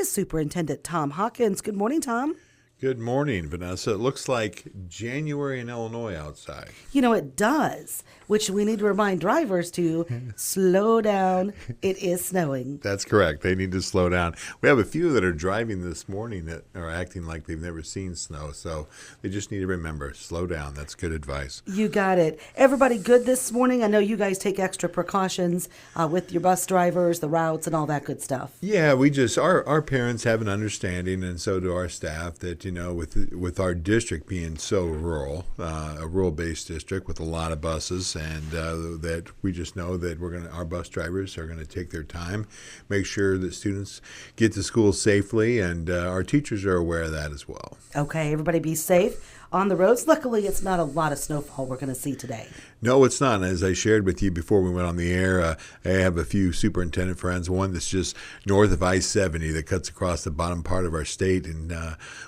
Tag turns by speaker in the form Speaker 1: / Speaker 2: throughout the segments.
Speaker 1: is Superintendent Tom Hawkins. Good morning, Tom.
Speaker 2: Good morning, Vanessa. It looks like January in Illinois outside.
Speaker 1: You know, it does, which we need to remind drivers to slow down. It is snowing.
Speaker 2: That's correct. They need to slow down. We have a few that are driving this morning that are acting like they've never seen snow, so they just need to remember, slow down. That's good advice.
Speaker 1: You got it. Everybody good this morning? I know you guys take extra precautions with your bus drivers, the routes, and all that good stuff.
Speaker 2: Yeah, our parents have an understanding, and so do our staff, that, you know, with our district being so rural, a rural-based district with a lot of buses, and that we just know that our bus drivers are going to take their time, make sure that students get to school safely, and our teachers are aware of that as well.
Speaker 1: Okay, everybody be safe on the roads. Luckily, it's not a lot of snowfall we're going to see today.
Speaker 2: No, it's not. As I shared with you before we went on the air, I have a few superintendent friends, one that's just north of I-70 that cuts across the bottom part of our state. And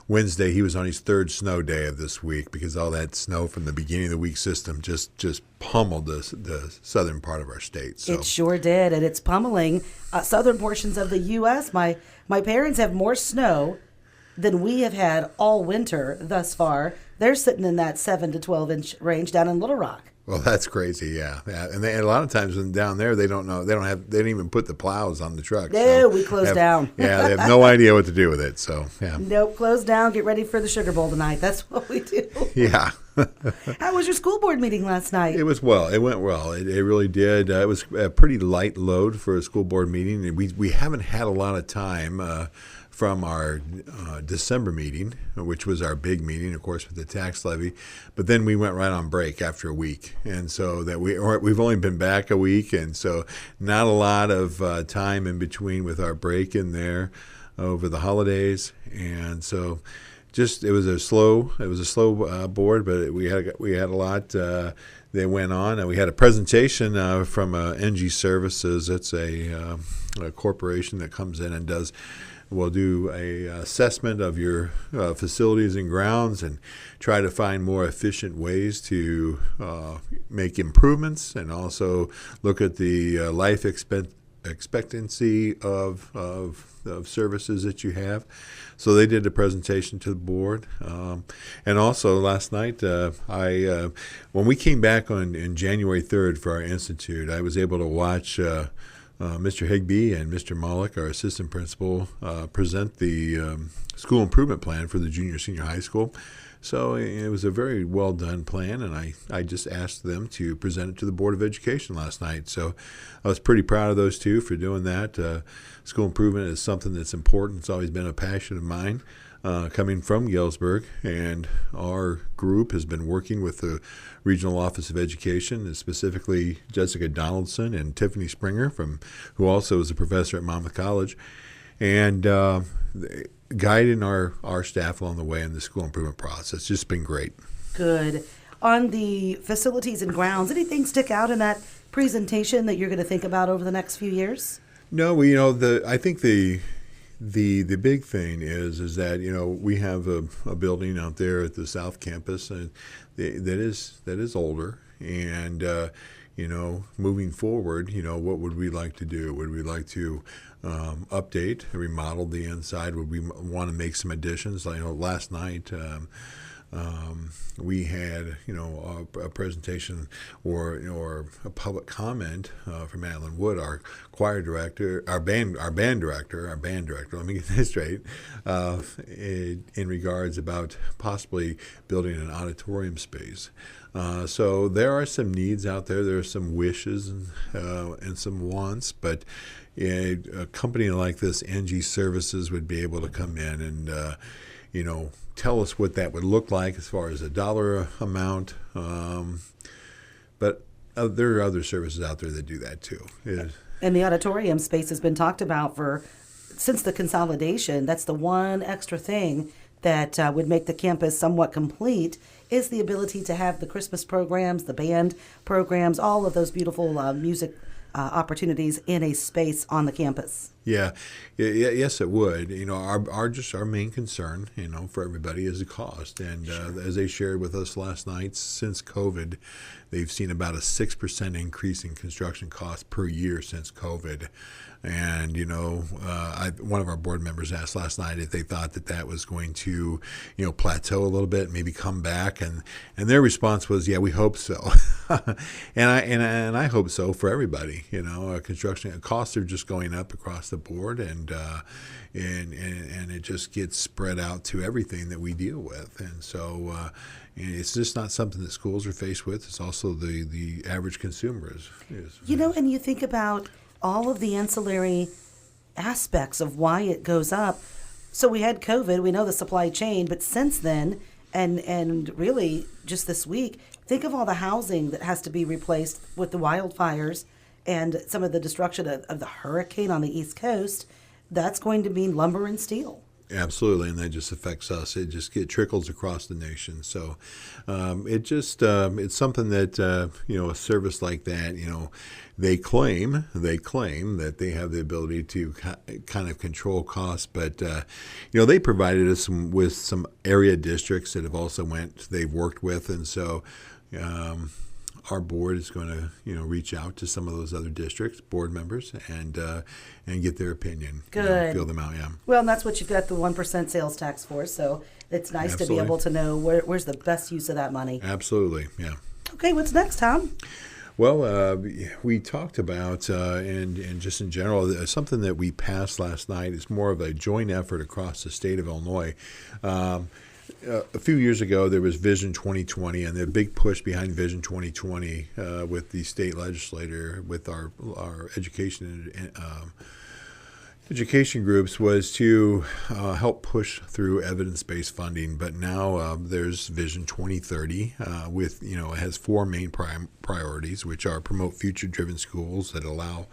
Speaker 2: Wednesday, he was on his third snow day of this week because all that snow from the beginning of the week system just pummeled the southern part of our state. So.
Speaker 1: It sure did, and it's pummeling southern portions of the U.S. My parents have more snow than we have had all winter thus far. They're sitting in that 7 to 12 inch range down in Little Rock.
Speaker 2: Well, that's crazy, yeah. And a lot of times when down there, they don't even put the plows on the trucks.
Speaker 1: No,
Speaker 2: so
Speaker 1: we close down.
Speaker 2: Yeah, they have no idea what to do with it. So, yeah.
Speaker 1: Nope, close down. Get ready for the Sugar Bowl tonight. That's what we do.
Speaker 2: Yeah.
Speaker 1: How was your school board meeting last night?
Speaker 2: It was well. It went well. It really did. It was a pretty light load for a school board meeting. And we haven't had a lot of time from our December meeting, which was our big meeting, of course, with the tax levy. But then we went right on break after a week. And so that we've only been back a week. And so not a lot of time in between with our break in there over the holidays. And so it was a slow board, but we had a lot that went on. And we had a presentation from NG Services. It's a corporation that comes in and will do a assessment of your facilities and grounds and try to find more efficient ways to make improvements, and also look at the life expectancy of services that you have. So they did a presentation to the board. And also last night, when we came back on January 3rd for our institute, I was able to watch Mr. Higbee and Mr. Mollick, our assistant principal, present the school improvement plan for the junior-senior high school. So it was a very well-done plan, and I just asked them to present it to the Board of Education last night. So I was pretty proud of those two for doing that. School improvement is something that's important. It's always been a passion of mine. Coming from Galesburg, and our group has been working with the Regional Office of Education, and specifically Jessica Donaldson and Tiffany Springer, who also is a professor at Monmouth College, and guiding our staff along the way in the school improvement process. It's just been great. Good.
Speaker 1: On the facilities and grounds, anything stick out in that presentation that you're going to think about over the next few years?
Speaker 2: No, I think the big thing is that, you know, we have a building out there at the South Campus that is older, and you know, moving forward, you know, what would we like to do? Would we like to update, remodel the inside? Would we want to make some additions? Like, you know, last night we had, you know, a presentation or a public comment from Madeline Wood, our choir director, our band director. Let me get this straight. In regards about possibly building an auditorium space. So there are some needs out there. There are some wishes and some wants, but a company like this, NG Services, would be able to come in and you know, tell us what that would look like as far as a dollar amount. But there are other services out there that do that too.
Speaker 1: And the auditorium space has been talked about since the consolidation. That's the one extra thing that would make the campus somewhat complete, is the ability to have the Christmas programs, the band programs, all of those beautiful music opportunities in a space on the campus.
Speaker 2: Yeah, yes, it would. Our main concern, for everybody is the cost. And as they shared with us last night, since COVID, they've seen about a 6% increase in construction costs per year since COVID. And one of our board members asked last night if they thought that was going to, plateau a little bit, maybe come back, and their response was, "Yeah, we hope so." and I hope so for everybody. Construction costs are just going up across the board, and it just gets spread out to everything that we deal with, and so. It's just not something that schools are faced with. It's also the average consumer is.
Speaker 1: And you think about all of the ancillary aspects of why it goes up. So we had COVID, we know the supply chain, but since then, and really just this week, think of all the housing that has to be replaced with the wildfires and some of the destruction of the hurricane on the East Coast. That's going to mean lumber and steel.
Speaker 2: Absolutely, and that just affects us. It trickles across the nation. So it's something that a service like that, they claim that they have the ability to kind of control costs, but they provided us with some area districts that they've worked with, and so. Our board is going to, reach out to some of those other districts, board members, and get their opinion.
Speaker 1: Good.
Speaker 2: Feel them out, yeah.
Speaker 1: Well, and that's what you've got the 1% sales tax for. So it's nice
Speaker 2: Absolutely.
Speaker 1: to be able to know where's the best use of that money.
Speaker 2: Absolutely, yeah.
Speaker 1: Okay, what's next, Tom?
Speaker 2: Well, we talked about, and just in general, something that we passed last night is more of a joint effort across the state of Illinois. A few years ago, there was Vision 2020, and the big push behind Vision 2020 with the state legislator, with our education groups, was to help push through evidence-based funding. But now there's Vision 2030, with it has four main priorities, which are promote future-driven schools that allow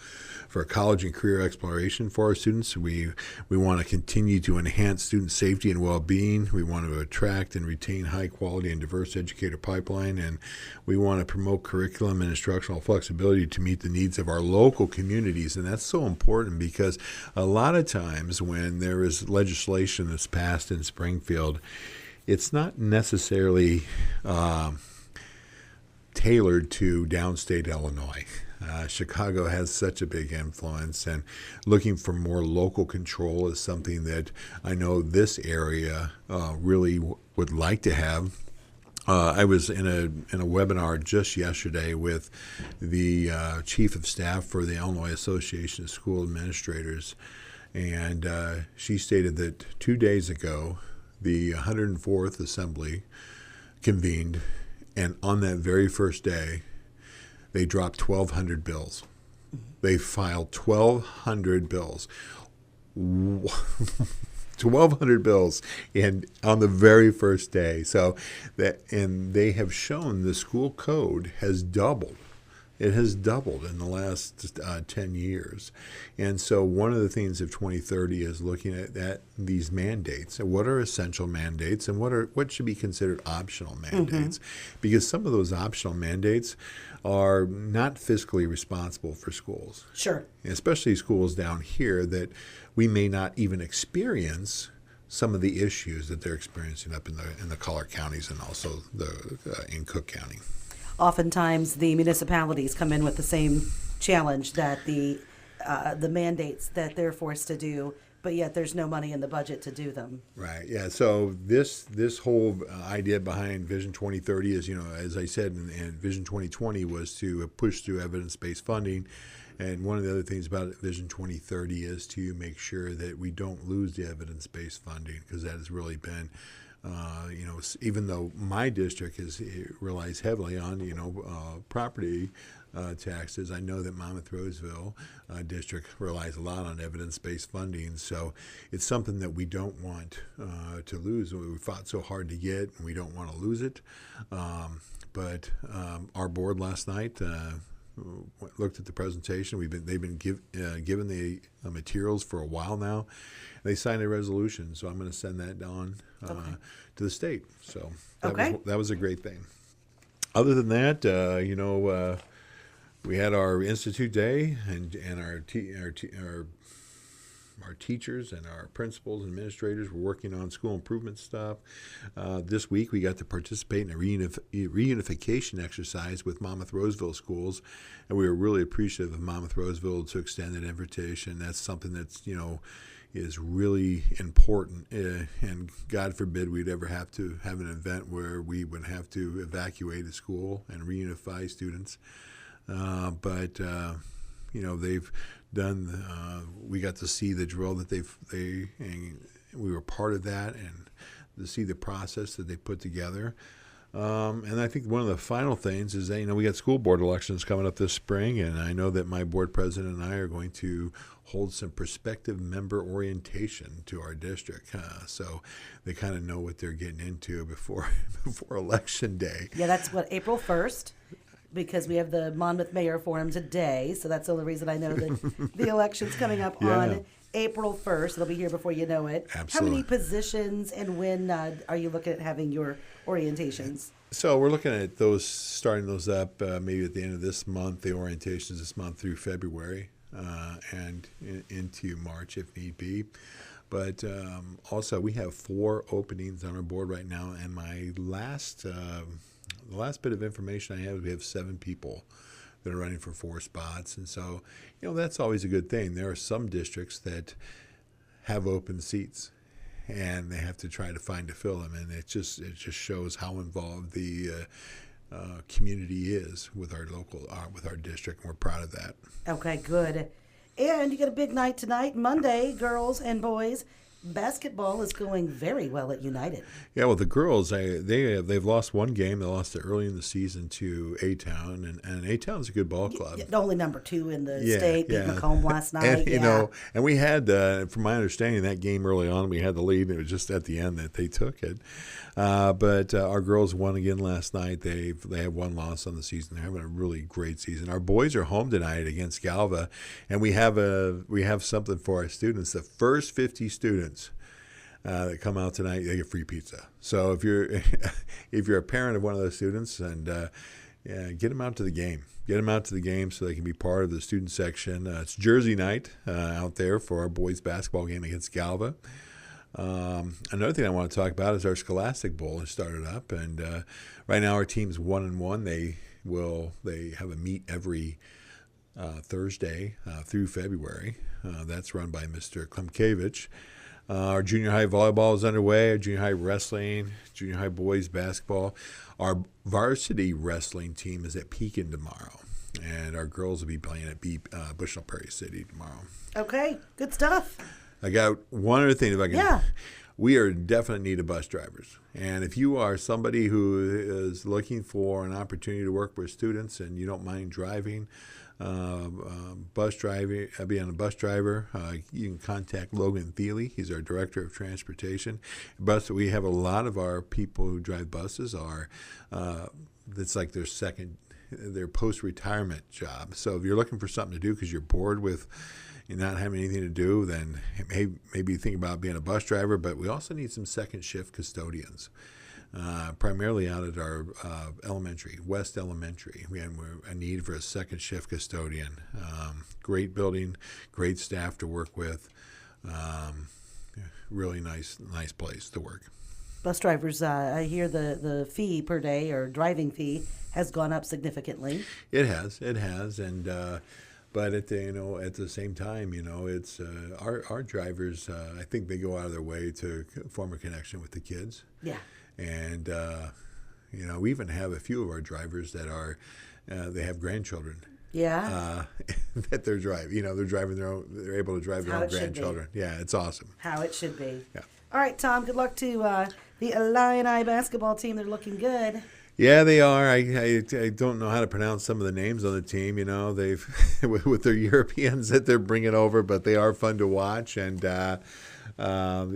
Speaker 2: for college and career exploration for our students. We want to continue to enhance student safety and well-being. We want to attract and retain high-quality and diverse educator pipeline, and we want to promote curriculum and instructional flexibility to meet the needs of our local communities. And that's so important because a lot of times when there is legislation that's passed in Springfield, it's not necessarily tailored to downstate Illinois. Chicago has such a big influence, and looking for more local control is something that I know this area really would like to have. I was in a webinar just yesterday with the chief of staff for the Illinois Association of School Administrators, and she stated that 2 days ago the 104th Assembly convened, and on that very first day they dropped 1,200 bills. They filed 1,200 bills. 1,200 bills on the very first day. And they have shown the school code has doubled. It has doubled in the last 10 years. And so one of the things of 2030 is looking at these mandates. And what are essential mandates and what should be considered optional mandates? Mm-hmm. Because some of those optional mandates are not fiscally responsible for schools.
Speaker 1: Sure.
Speaker 2: Especially schools down here that we may not even experience some of the issues that they're experiencing up in the collar counties and also in Cook County.
Speaker 1: Oftentimes, the municipalities come in with the same challenge that the mandates that they're forced to do, but yet there's no money in the budget to do them.
Speaker 2: Right. Yeah. So this whole idea behind Vision 2030 is, as I said, and Vision 2020 was to push through evidence-based funding. And one of the other things about Vision 2030 is to make sure that we don't lose the evidence-based funding, because that has really been even though my district relies heavily on, property taxes, I know that Monmouth Roseville district relies a lot on evidence-based funding. So it's something that we don't want to lose. We fought so hard to get, and we don't want to lose it. But our board last night looked at the presentation. They've been given the materials for a while now. They signed a resolution, so I'm going to send that on to the state. So that was a great thing. Other than that, we had our Institute Day and our our teachers and our principals and administrators. We're working on school improvement stuff. This week we got to participate in a reunification exercise with Monmouth Roseville schools, and we were really appreciative of Monmouth Roseville to extend that invitation. That's something that's, is really important, and God forbid we'd ever have to have an event where we would have to evacuate a school and reunify students. But they've done. We got to see the drill that and we were part of that, and to see the process that they put together. And I think one of the final things is that, we got school board elections coming up this spring, and I know that my board president and I are going to hold some prospective member orientation to our district, so they kind of know what they're getting into before election day.
Speaker 1: Yeah, that's what, April 1st? Because we have the Monmouth Mayor Forum today, so that's the only reason I know that the election's coming up on April 1st. It'll be here before you know it.
Speaker 2: Absolutely.
Speaker 1: How many positions and when are you looking at having your orientations?
Speaker 2: So we're looking at starting those up maybe at the end of this month, the orientations this month through February, and into March if need be. But also we have 4 openings on our board right now, and the last bit of information I have is we have 7 people that are running for 4 spots. And so, that's always a good thing. There are some districts that have open seats, and they have to try to fill them. And it just shows how involved the community is with our with our district, and we're proud of that.
Speaker 1: Okay, good. And you got a big night tonight, Monday, girls and boys. Basketball is going very well at United. Yeah,
Speaker 2: well, the girls, they've lost one game. They lost it early in the season to A-Town, and A-Town's a good ball club.
Speaker 1: Only number 2 in the state, beat Macomb last night.
Speaker 2: And, and we had, from my understanding, that game early on, we had the lead, and it was just at the end that they took it. But our girls won again last night. They have 1 loss on the season. They're having a really great season. Our boys are home tonight against Galva, and we have something for our students. The first 50 students that come out tonight, they get free pizza. So if you're a parent of one of those students, and get them out to the game. Get them out to the game so they can be part of the student section. It's Jersey night out there for our boys basketball game against Galva. Another thing I want to talk about is our Scholastic Bowl has started up, and right now our team's 1-1. They have a meet every Thursday through February. That's run by Mr. Klemkevich. Our junior high volleyball is underway, our junior high wrestling, junior high boys basketball. Our varsity wrestling team is at Pekin tomorrow, and our girls will be playing at Bushnell Prairie City tomorrow.
Speaker 1: Okay, good stuff.
Speaker 2: I got one other thing if I can. Yeah. We are in definite need of bus drivers. And if you are somebody who is looking for an opportunity to work with students and you don't mind driving, being a bus driver, you can contact Logan Thiele. He's our Director of Transportation. But we have a lot of our people who drive buses that's like their post-retirement job. So if you're looking for something to do because you're bored with not having anything to do, then maybe think about being a bus driver. But we also need some second shift custodians, primarily out at our West Elementary. We have a need for a second shift custodian. Great building, great staff to work with. Really nice place to work.
Speaker 1: Bus drivers, I hear the fee per day or driving fee has gone up significantly.
Speaker 2: It has, and but at the same time, it's our drivers. I think they go out of their way to form a connection with the kids.
Speaker 1: Yeah.
Speaker 2: And we even have a few of our drivers that are they have grandchildren.
Speaker 1: Yeah.
Speaker 2: That they're driving. They're driving their own. They're able to drive their own grandchildren. Yeah, it's awesome.
Speaker 1: How it should be.
Speaker 2: Yeah.
Speaker 1: All right, Tom. Good luck to the Illini basketball team. They're looking good.
Speaker 2: Yeah, they are. I don't know how to pronounce some of the names on the team. They've with their Europeans that they're bringing over, but they are fun to watch. And I'm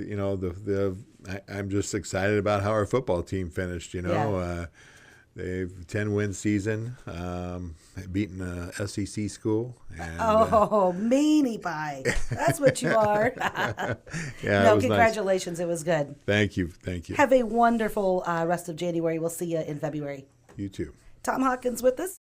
Speaker 2: just excited about how our football team finished.
Speaker 1: Yeah.
Speaker 2: They've 10-win season, beaten a SEC school. And,
Speaker 1: meanie pie! That's what you are.
Speaker 2: Yeah,
Speaker 1: no, congratulations! Nice. It was good.
Speaker 2: Thank you.
Speaker 1: Have a wonderful rest of January. We'll see you in February.
Speaker 2: You too.
Speaker 1: Tom Hawkins with us.